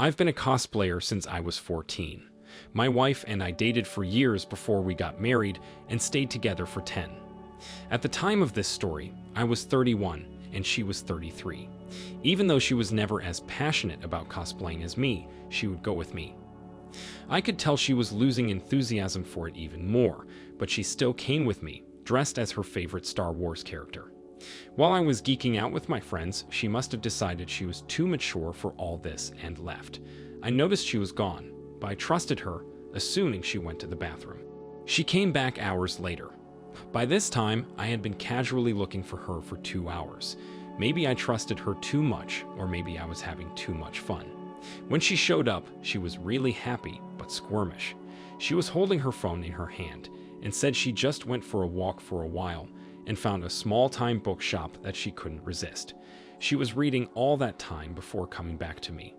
I've been a cosplayer since I was 14. My wife and I dated for years before we got married and stayed together for 10. At the time of this story, I was 31 and she was 33. Even though she was never as passionate about cosplaying as me, she would go with me. I could tell she was losing enthusiasm for it even more, but she still came with me, dressed as her favorite Star Wars character. While I was geeking out with my friends, she must have decided she was too mature for all this and left. I noticed she was gone, but I trusted her, assuming she went to the bathroom. She came back hours later. By this time, I had been casually looking for her for 2 hours. Maybe I trusted her too much, or maybe I was having too much fun. When she showed up, she was really happy, but squirmish. She was holding her phone in her hand, and said she just went for a walk for a while, and found a small-time bookshop that she couldn't resist. She was reading all that time before coming back to me.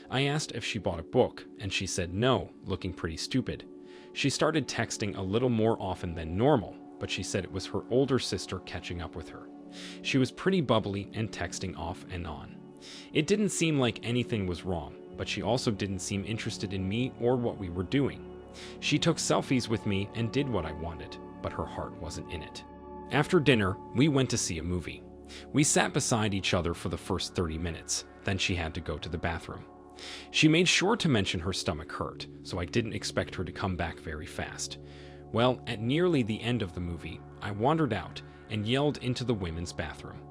I asked if she bought a book, and she said no, looking pretty stupid. She started texting a little more often than normal, but she said it was her older sister catching up with her. She was pretty bubbly and texting off and on. It didn't seem like anything was wrong, but she also didn't seem interested in me or what we were doing. She took selfies with me and did what I wanted, but her heart wasn't in it. After dinner, we went to see a movie. We sat beside each other for the first 30 minutes, then she had to go to the bathroom. She made sure to mention her stomach hurt, so I didn't expect her to come back very fast. Well, at nearly the end of the movie, I wandered out and yelled into the women's bathroom.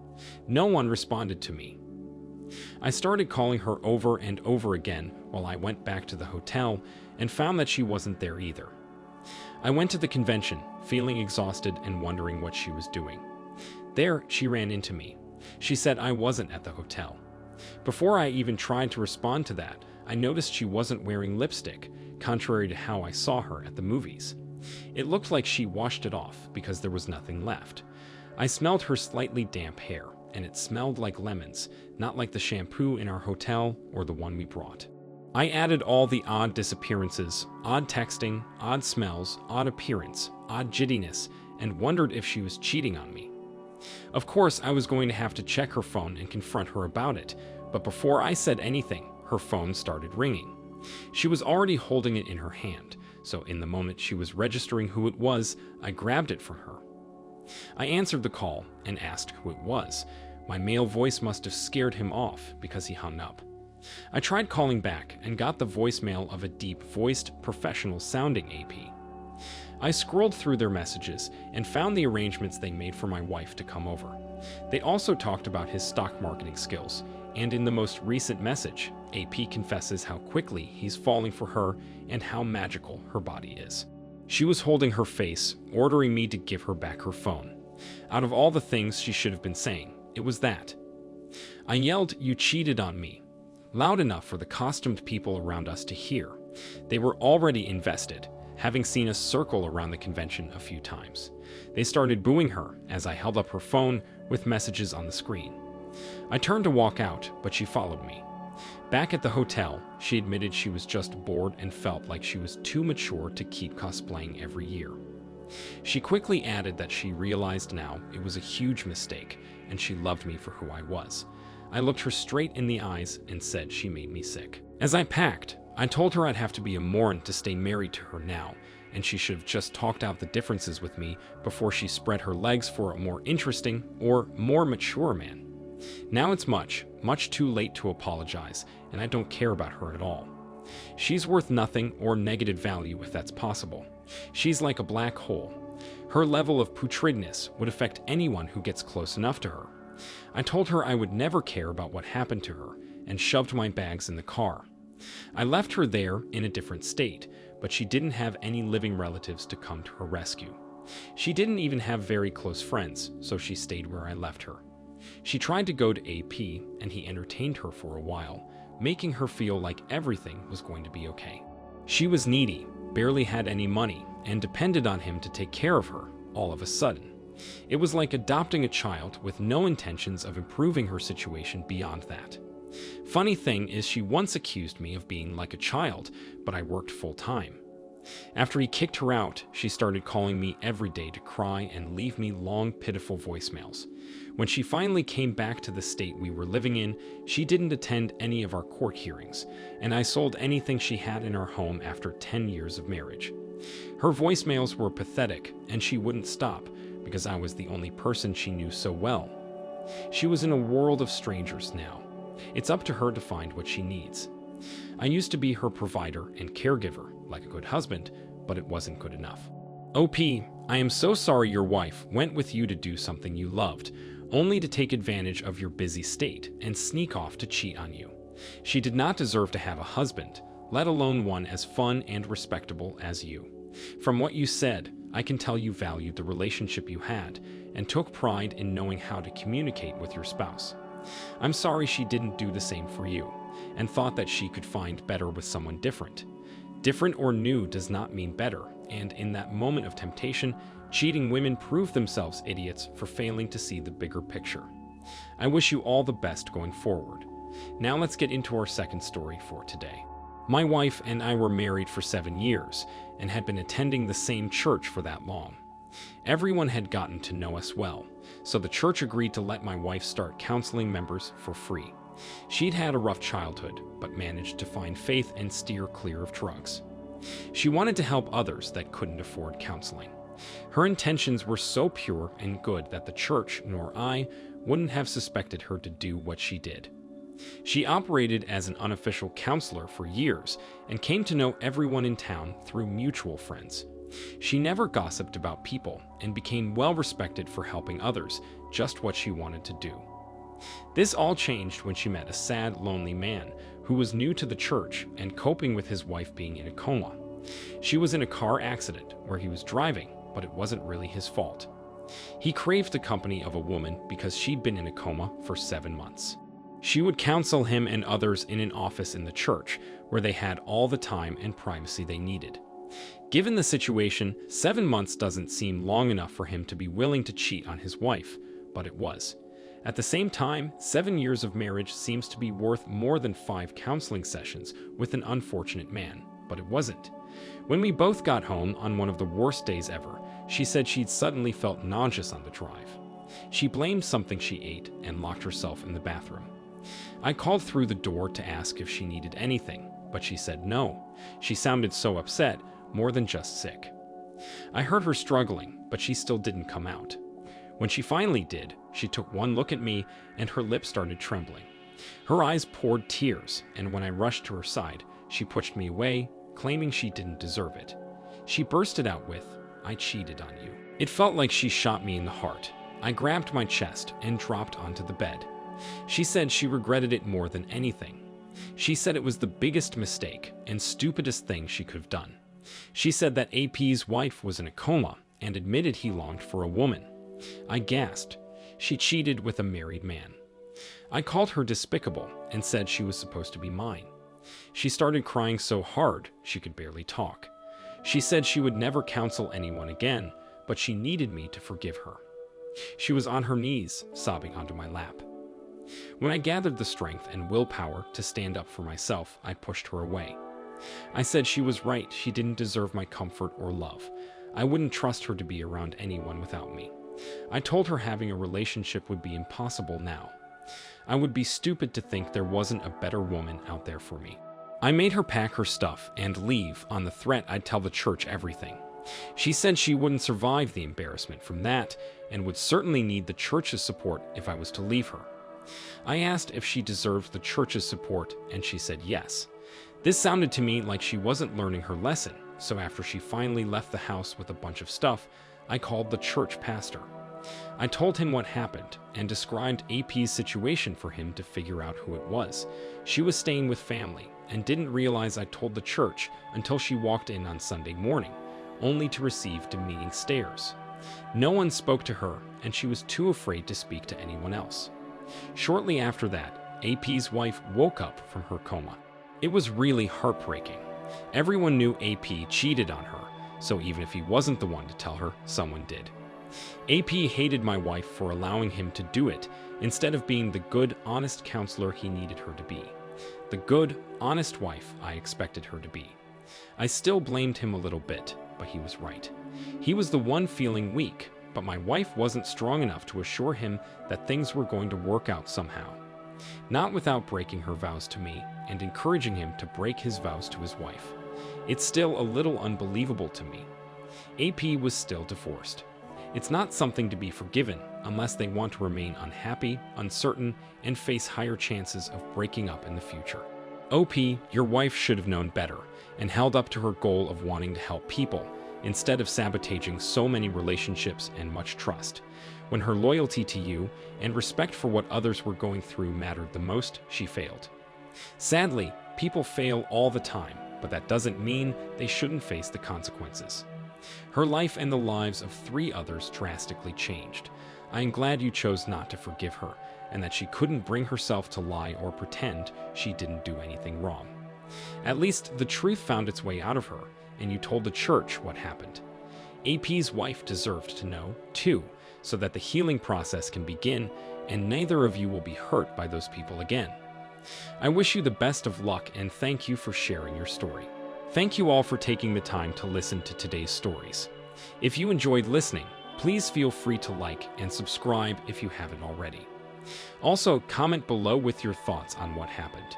No one responded to me. I started calling her over and over again while I went back to the hotel and found that she wasn't there either. I went to the convention, feeling exhausted and wondering what she was doing. There, she ran into me. She said I wasn't at the hotel. Before I even tried to respond to that, I noticed she wasn't wearing lipstick, contrary to how I saw her at the movies. It looked like she washed it off because there was nothing left. I smelled her slightly damp hair, and it smelled like lemons, not like the shampoo in our hotel or the one we brought. I added all the odd disappearances, odd texting, odd smells, odd appearance, odd jiddiness, and wondered if she was cheating on me. Of course, I was going to have to check her phone and confront her about it, but before I said anything, her phone started ringing. She was already holding it in her hand, so in the moment she was registering who it was, I grabbed it from her. I answered the call and asked who it was. My male voice must have scared him off because he hung up. I tried calling back and got the voicemail of a deep-voiced, professional-sounding AP. I scrolled through their messages and found the arrangements they made for my wife to come over. They also talked about his stock marketing skills, and in the most recent message, AP confesses how quickly he's falling for her and how magical her body is. She was holding her face, ordering me to give her back her phone. Out of all the things she should have been saying, it was that. I yelled, "You cheated on me," loud enough for the costumed people around us to hear. They were already invested, having seen us circle around the convention a few times. They started booing her as I held up her phone with messages on the screen. I turned to walk out, but she followed me. Back at the hotel, she admitted she was just bored and felt like she was too mature to keep cosplaying every year. She quickly added that she realized now it was a huge mistake, and she loved me for who I was. I looked her straight in the eyes and said she made me sick. As I packed, I told her I'd have to be a moron to stay married to her now, and she should have just talked out the differences with me before she spread her legs for a more interesting or more mature man. Now it's much, much too late to apologize, and I don't care about her at all. She's worth nothing or negative value if that's possible. She's like a black hole. Her level of putridness would affect anyone who gets close enough to her. I told her I would never care about what happened to her, and shoved my bags in the car. I left her there in a different state, but she didn't have any living relatives to come to her rescue. She didn't even have very close friends, so she stayed where I left her. She tried to go to AP, and he entertained her for a while, making her feel like everything was going to be okay. She was needy, barely had any money, and depended on him to take care of her, all of a sudden. It was like adopting a child with no intentions of improving her situation beyond that. Funny thing is she once accused me of being like a child, but I worked full-time. After he kicked her out, she started calling me every day to cry and leave me long, pitiful voicemails. When she finally came back to the state we were living in, she didn't attend any of our court hearings, and I sold anything she had in our home after 10 years of marriage. Her voicemails were pathetic, and she wouldn't stop because I was the only person she knew so well. She was in a world of strangers now. It's up to her to find what she needs. I used to be her provider and caregiver, like a good husband, but it wasn't good enough. OP, I am so sorry your wife went with you to do something you loved, only to take advantage of your busy state and sneak off to cheat on you. She did not deserve to have a husband, let alone one as fun and respectable as you. From what you said, I can tell you valued the relationship you had and took pride in knowing how to communicate with your spouse. I'm sorry she didn't do the same for you and thought that she could find better with someone different. Different or new does not mean better, and in that moment of temptation, cheating women prove themselves idiots for failing to see the bigger picture. I wish you all the best going forward. Now let's get into our second story for today. My wife and I were married for 7 years and had been attending the same church for that long. Everyone had gotten to know us well, so the church agreed to let my wife start counseling members for free. She'd had a rough childhood, but managed to find faith and steer clear of drugs. She wanted to help others that couldn't afford counseling. Her intentions were so pure and good that the church, nor I, wouldn't have suspected her to do what she did. She operated as an unofficial counselor for years and came to know everyone in town through mutual friends. She never gossiped about people and became well respected for helping others, just what she wanted to do. This all changed when she met a sad, lonely man who was new to the church and coping with his wife being in a coma. She was in a car accident where he was driving, but it wasn't really his fault. He craved the company of a woman because she'd been in a coma for 7 months. She would counsel him and others in an office in the church where they had all the time and privacy they needed. Given the situation, 7 months doesn't seem long enough for him to be willing to cheat on his wife, but it was. At the same time, 7 years of marriage seems to be worth more than 5 counseling sessions with an unfortunate man, but it wasn't. When we both got home on one of the worst days ever, she said she'd suddenly felt nauseous on the drive. She blamed something she ate and locked herself in the bathroom. I called through the door to ask if she needed anything, but she said no. She sounded so upset, more than just sick. I heard her struggling, but she still didn't come out. When she finally did, she took one look at me and her lips started trembling. Her eyes poured tears, and when I rushed to her side, she pushed me away, claiming she didn't deserve it. She bursted out with, "I cheated on you." It felt like she shot me in the heart. I grabbed my chest and dropped onto the bed. She said she regretted it more than anything. She said it was the biggest mistake and stupidest thing she could have done. She said that AP's wife was in a coma and admitted he longed for a woman. I gasped. She cheated with a married man. I called her despicable and said she was supposed to be mine. She started crying so hard she could barely talk. She said she would never counsel anyone again, but she needed me to forgive her. She was on her knees, sobbing onto my lap. When I gathered the strength and willpower to stand up for myself, I pushed her away. I said she was right, she didn't deserve my comfort or love. I wouldn't trust her to be around anyone without me. I told her having a relationship would be impossible now. I would be stupid to think there wasn't a better woman out there for me. I made her pack her stuff and leave on the threat I'd tell the church everything. She said she wouldn't survive the embarrassment from that and would certainly need the church's support if I was to leave her. I asked if she deserved the church's support, and she said yes. This sounded to me like she wasn't learning her lesson, so after she finally left the house with a bunch of stuff, I called the church pastor. I told him what happened and described AP's situation for him to figure out who it was. She was staying with family and didn't realize I told the church until she walked in on Sunday morning, only to receive demeaning stares. No one spoke to her, and she was too afraid to speak to anyone else. Shortly after that, AP's wife woke up from her coma. It was really heartbreaking. Everyone knew AP cheated on her, so even if he wasn't the one to tell her, someone did. AP hated my wife for allowing him to do it, instead of being the good, honest counselor he needed her to be. The good, honest wife I expected her to be. I still blamed him a little bit, but he was right. He was the one feeling weak, but my wife wasn't strong enough to assure him that things were going to work out somehow. Not without breaking her vows to me and encouraging him to break his vows to his wife. It's still a little unbelievable to me. AP was still divorced. It's not something to be forgiven unless they want to remain unhappy, uncertain, and face higher chances of breaking up in the future. OP, your wife should have known better and held up to her goal of wanting to help people instead of sabotaging so many relationships and much trust. When her loyalty to you and respect for what others were going through mattered the most, she failed. Sadly, people fail all the time, but that doesn't mean they shouldn't face the consequences. Her life and the lives of 3 others drastically changed. I am glad you chose not to forgive her and that she couldn't bring herself to lie or pretend she didn't do anything wrong. At least the truth found its way out of her, and you told the church what happened. AP's wife deserved to know, too, so that the healing process can begin and neither of you will be hurt by those people again. I wish you the best of luck and thank you for sharing your story. Thank you all for taking the time to listen to today's stories. If you enjoyed listening, please feel free to like and subscribe if you haven't already. Also, comment below with your thoughts on what happened.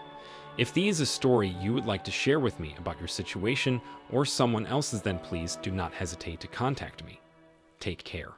If there is a story you would like to share with me about your situation or someone else's, then please do not hesitate to contact me. Take care.